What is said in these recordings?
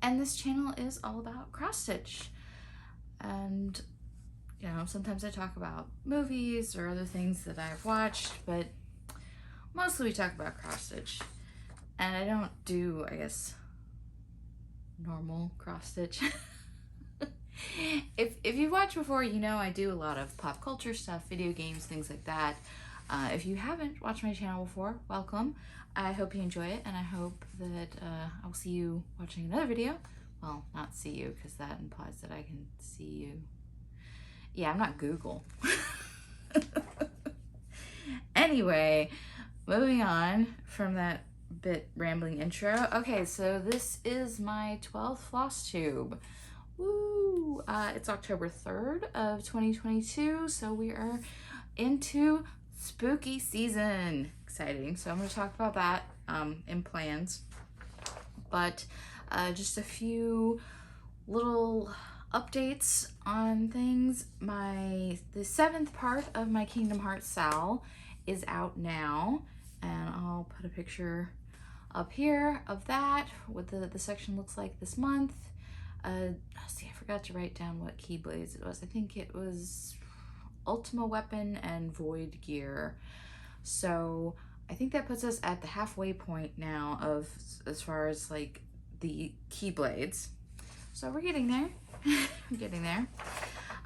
and this channel is all about cross stitch. And you know, sometimes I talk about movies or other things that I've watched, but mostly we talk about cross stitch. And I don't do, I guess, normal cross stitch. If you've watched before, you know I do a lot of pop culture stuff, video games, things like that. If you haven't watched my channel before, welcome. I hope you enjoy it, and I hope that I'll see you watching another video. Well, not see you, because that implies that I can see you. Yeah, I'm not Google. Anyway, moving on from that bit rambling intro. Okay, so this is my 12th Flosstube. Woo! It's October 3rd of 2022, so we are into spooky season. Exciting. So I'm going to talk about that in plans. But just a few little updates on things. The 7th part of my Kingdom Hearts Sal is out now, and I'll put a picture up here of that, what the section looks like this month. See, I forgot to write down what Keyblades it was. I think it was Ultima Weapon and Void Gear. So I think that puts us at the halfway point now of as far as like the Keyblades. So we're getting there. I'm getting there.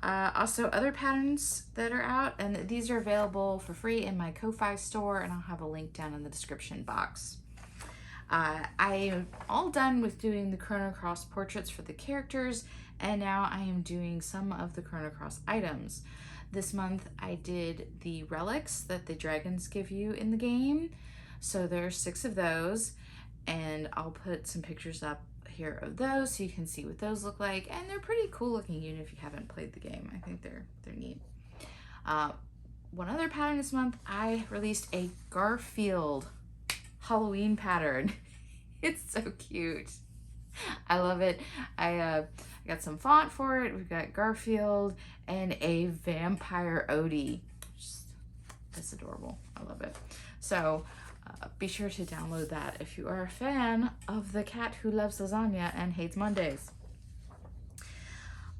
Also other patterns that are out, and these are available for free in my Ko-Fi store, and I'll have a link down in the description box. I am all done with doing the Chrono Cross portraits for the characters, and now I am doing some of the Chrono Cross items. This month I did the relics that the dragons give you in the game. So there are 6 of those, and I'll put some pictures up here of those so you can see what those look like, and they're pretty cool looking even if you haven't played the game. I think they're neat. One other pattern this month, I released a Garfield Halloween pattern. It's so cute. I love it. I got some font for it. We've got Garfield and a vampire Odie. That's adorable. I love it. So be sure to download that if you are a fan of the cat who loves lasagna and hates Mondays.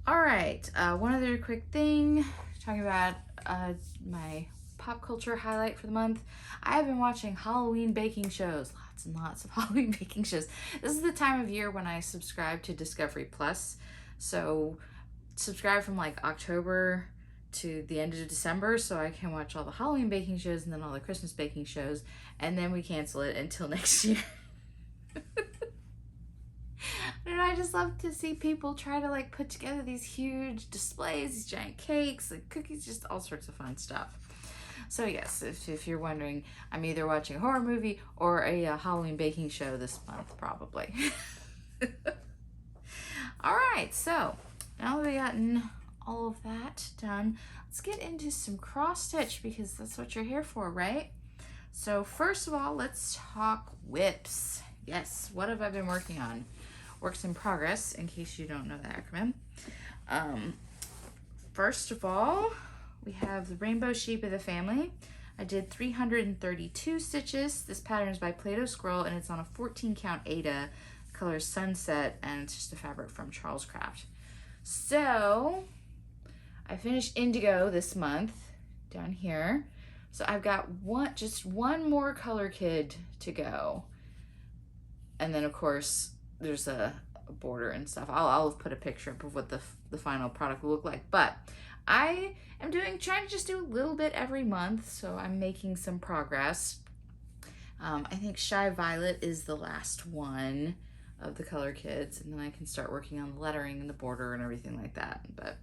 All right, one other quick thing, talking about my pop culture highlight for the month. I have been watching Halloween baking shows, lots and lots of Halloween baking shows. This is the time of year when I subscribe to Discovery Plus. So subscribe from like October to the end of December so I can watch all the Halloween baking shows and then all the Christmas baking shows, and then we cancel it until next year. And I just love to see people try to like put together these huge displays, these giant cakes, like cookies, just all sorts of fun stuff. So yes, if you're wondering, I'm either watching a horror movie or a Halloween baking show this month, probably. All right, so now that we've gotten all of that done, let's get into some cross stitch, because that's what you're here for, right? So first of all, let's talk whips. Yes, what have I been working on? Works in progress, in case you don't know the acronym. First of all, we have the Rainbow Sheep of the Family. I did 332 stitches. This pattern is by Play-Doh Squirrel, and it's on a 14 count Aida, color Sunset, and it's just a fabric from Charles Craft. So I finished Indigo this month down here. So I've got just one more color kid to go. And then of course there's a border and stuff. I'll put a picture up of what the final product will look like. But I am trying to just do a little bit every month, so I'm making some progress. I think Shy Violet is the last one of the color kids, and then I can start working on the lettering and the border and everything like that. But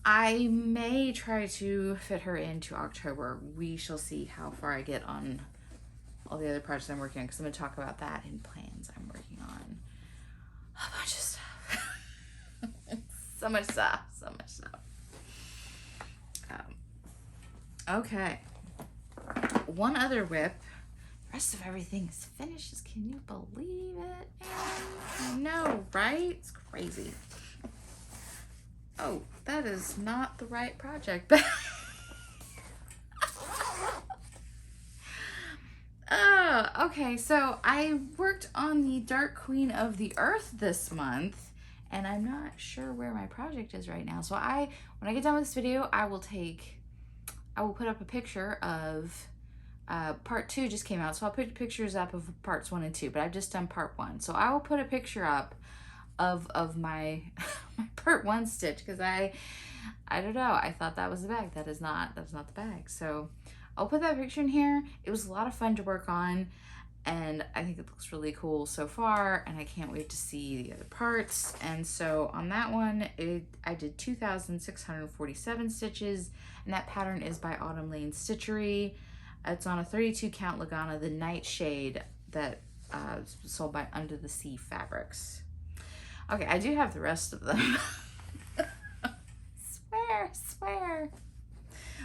I may try to fit her into October. We shall see how far I get on all the other projects I'm working on, because I'm going to talk about that in plans. I'm working on a bunch of stuff. So much stuff. Okay. One other whip. The rest of everything is finished. Can you believe it? I know, right? It's crazy. Oh, that is not the right project. Oh, Okay, so I worked on the Dark Queen of the Earth this month, and I'm not sure where my project is right now. So when I get done with this video, I will put up a picture of, part 2 just came out, so I'll put pictures up of parts 1 and 2, but I've just done part 1. So I will put a picture up of my, my part 1 stitch, because I don't know, I thought that was the bag. That is not the bag. So I'll put that picture in here. It was a lot of fun to work on, and I think it looks really cool so far, and I can't wait to see the other parts. And so on that one, I did 2,647 stitches, and that pattern is by Autumn Lane Stitchery. It's on a 32 count Lugana, the Nightshade, that sold by Under the Sea Fabrics. Okay, I do have the rest of them. Swear.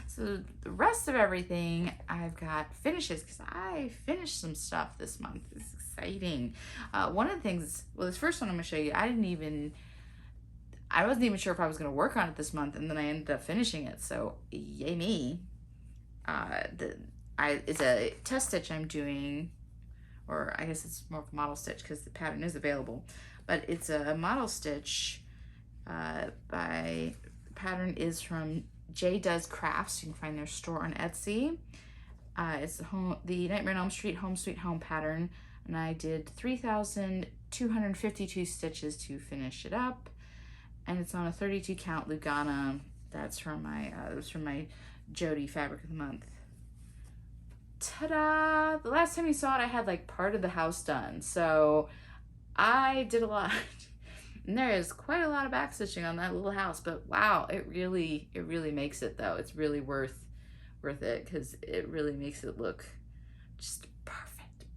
So the rest of everything, I've got finishes, because I finished some stuff this month. It's exciting. One of the things, well, this first one I'm gonna show you, I wasn't even sure if I was gonna work on it this month, and then I ended up finishing it, so yay me. It's a test stitch I'm doing, or I guess it's more of a model stitch because the pattern is available, but it's a model stitch pattern is from J Does Crafts. You can find their store on Etsy. It's the Nightmare on Elm Street Home Sweet Home pattern, and I did 3,252 stitches to finish it up, and it's on a 32 count Lugana. That's from my it was from my Jody Fabric of the Month. Ta-da! The last time you saw it, I had like part of the house done, so I did a lot. And there is quite a lot of backstitching on that little house, but wow, it really makes it though. It's really worth it, because it really makes it look just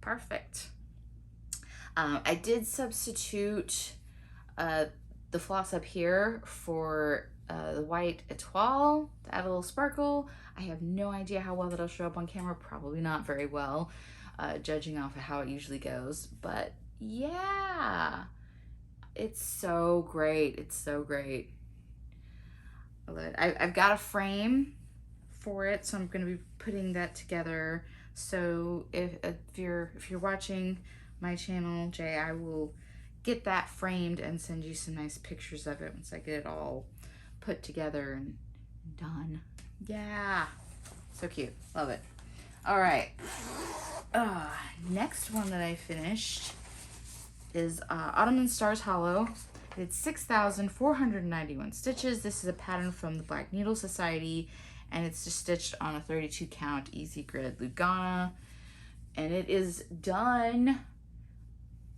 perfect. I did substitute the floss up here for the white etoile to add a little sparkle. I have no idea how well that'll show up on camera. Probably not very well, judging off of how it usually goes, but yeah. It's so great. It's so great. I love it. I've got a frame for it, so I'm going to be putting that together. So if you're watching my channel, Jay, I will get that framed and send you some nice pictures of it once I get it all put together and done. Yeah, so cute. Love it. All right. Next one that I finished is Autumn and Stars Hollow. It's 6,491 stitches. This is a pattern from the Black Needle Society, and it's just stitched on a 32 count Easy Grid Lugana, and it is done.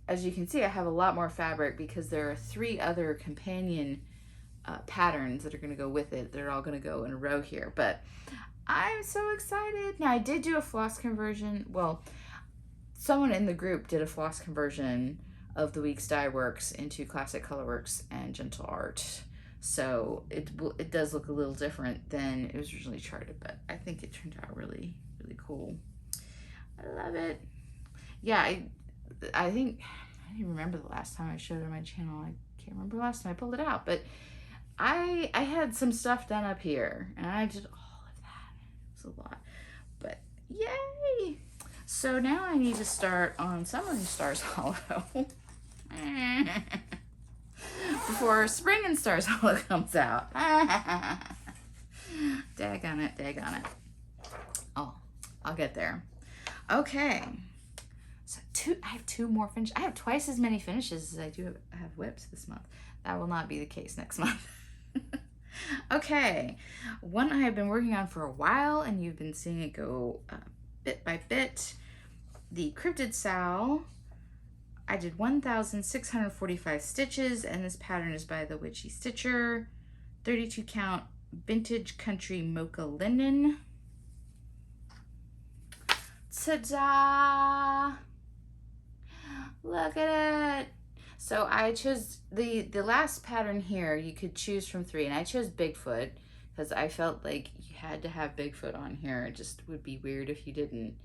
As you can see, I have a lot more fabric because there are 3 other companion patterns that are going to go with it. They're all going to go in a row here, but I'm so excited. Now, I did do a floss conversion. Well, someone in the group did a floss conversion of the week's dye works into Classic Colorworks and Gentle Art, so it does look a little different than it was originally charted, but I think it turned out really cool. I love it. Yeah, I think I don't even remember the last time I showed it on my channel. I can't remember the last time I pulled it out, but I had some stuff done up here, and I did all of that. It was a lot, but yay! So now I need to start on Summer and Stars Hollow before Spring and Stars Hollow comes out. Daggone it. Oh, I'll get there. Okay. So I have 2 more finishes. I have twice as many finishes as I do have whips this month. That will not be the case next month. Okay. One I have been working on for a while, and you've been seeing it go bit by bit. The Cryptid Sow. I did 1,645 stitches, and this pattern is by the Witchy Stitcher. 32 count Vintage Country Mocha Linen. Ta-da! Look at it. So I chose the last pattern here. You could choose from 3, and I chose Bigfoot because I felt like you had to have Bigfoot on here. It just would be weird if you didn't.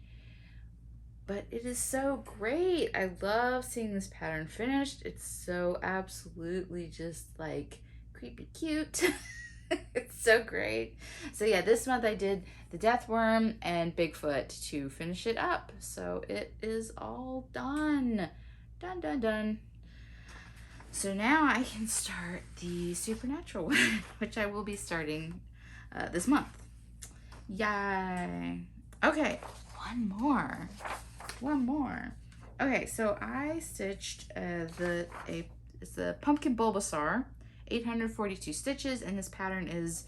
But it is so great. I love seeing this pattern finished. It's so absolutely just like creepy cute. It's so great. So yeah, this month I did the Death Worm and Bigfoot to finish it up. So it is all done. Done, done, done. So now I can start the Supernatural one, which I will be starting this month. Yay. Okay, one more. Okay, so I stitched it's the Pumpkin Bulbasaur, 842 stitches, and this pattern is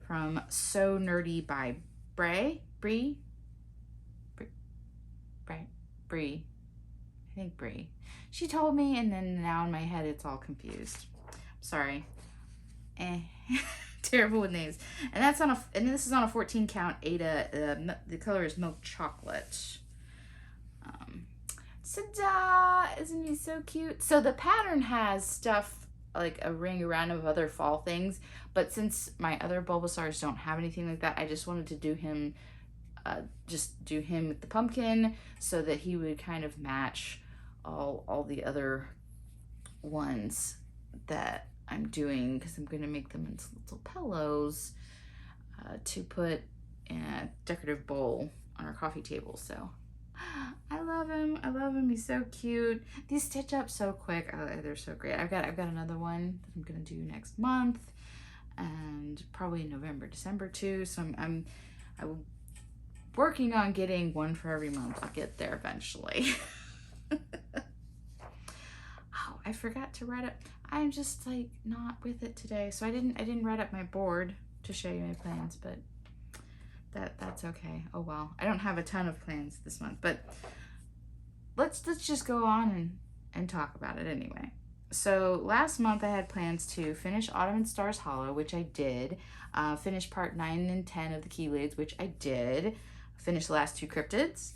from So Nerdy by Brie. I think Brie. She told me, and then now in my head it's all confused. Sorry. Terrible with names. And that's on this is on a 14 count Ada. The color is milk chocolate. Ta-da! Isn't he so cute? So the pattern has stuff like a ring around of other fall things, but since my other Bulbasaurs don't have anything like that, I just wanted to do him with the pumpkin so that he would kind of match all the other ones that I'm doing, because I'm going to make them into little pillows to put in a decorative bowl on our coffee table. So I love him. He's so cute. These stitch up so quick. Oh, they're so great. I've got another one that I'm going to do next month, and probably in November, December too. So I'm working on getting one for every month. I'll get there eventually. Oh, I forgot to write up. I'm just like not with it today, so I didn't write up my board to show you my plans, but that's okay. Oh well. I don't have a ton of plans this month, but let's just go on and talk about it anyway. So last month I had plans to finish Autumn and Stars Hollow, which I did. Finish part 9 and 10 of the Keyblades, which I did. Finish the last 2 cryptids.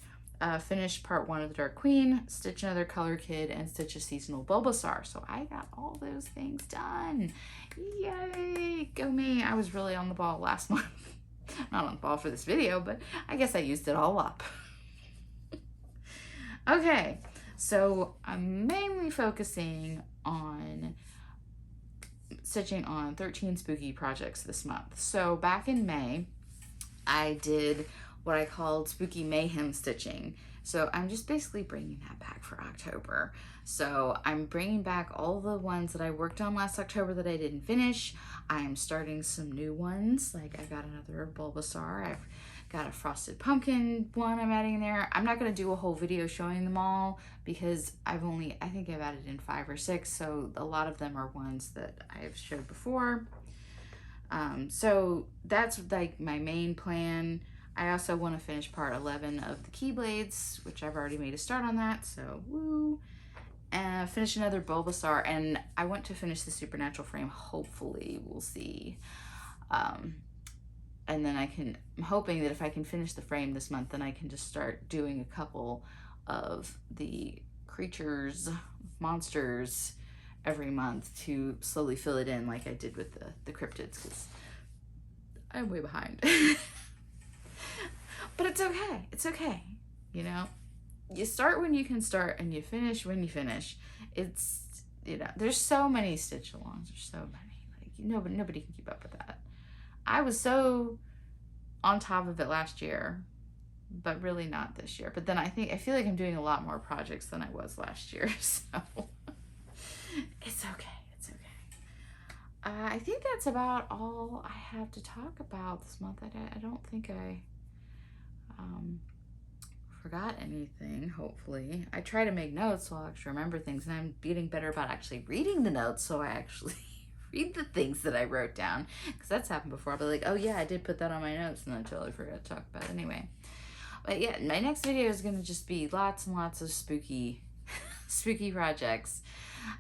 Finish part 1 of the Dark Queen, stitch another Color Kid, and stitch a seasonal Bulbasaur. So I got all those things done. Yay! Go me! I was really on the ball last month. Not on the ball for this video, but I guess I used it all up. Okay, so I'm mainly focusing on stitching on 13 spooky projects this month. So back in May, I did what I called Spooky Mayhem stitching. So I'm just basically bringing that back for October. So I'm bringing back all the ones that I worked on last October that I didn't finish. I'm starting some new ones, like I got another Bulbasaur. I've got a Frosted Pumpkin one I'm adding in there. I'm not going to do a whole video showing them all because I think I've added in 5 or 6, so a lot of them are ones that I've showed before. So that's like my main plan. I also want to finish part 11 of the Keyblades, which I've already made a start on that, so woo. And finish another Bulbasaur, and I want to finish the Supernatural frame, hopefully. We'll see. And then I'm hoping that if I can finish the frame this month, then I can just start doing a couple of the creatures, monsters every month to slowly fill it in like I did with the cryptids, because I'm way behind. But it's okay. It's okay. You know, you start when you can start and you finish when you finish. It's, you know, there's so many stitch alongs. There's so many. Like, nobody can keep up with that. I was so on top of it last year, but really not this year. But then I feel like I'm doing a lot more projects than I was last year. So it's okay. It's okay. I think that's about all I have to talk about this month. I don't think I forgot anything, hopefully. I try to make notes so I'll actually remember things, and I'm getting better about actually reading the notes so I actually read the things that I wrote down, because that's happened before. I'll be like, oh yeah, I did put that on my notes, and I totally forgot to talk about it anyway. But yeah, my next video is going to just be lots and lots of spooky projects.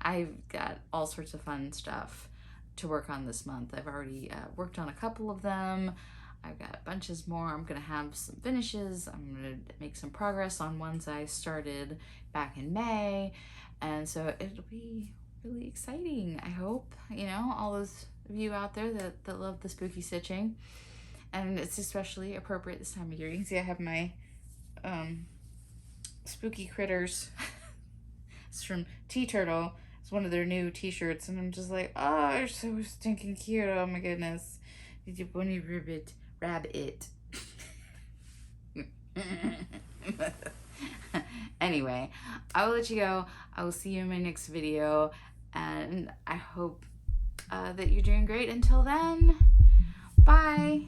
I've got all sorts of fun stuff to work on this month. I've already worked on a couple of them. I've got bunches more. I'm going to have some finishes. I'm going to make some progress on ones I started back in May. And so it'll be really exciting, I hope. You know, all those of you out there that love the spooky stitching. And it's especially appropriate this time of year. You can see I have my spooky critters. It's from Tea Turtle. It's one of their new t-shirts, and I'm just like, oh, you're so stinking cute. Oh my goodness. Did you bunny rabbit? Rabbit. Anyway, I will let you go. I will see you in my next video, and I hope that you're doing great. Until then, bye.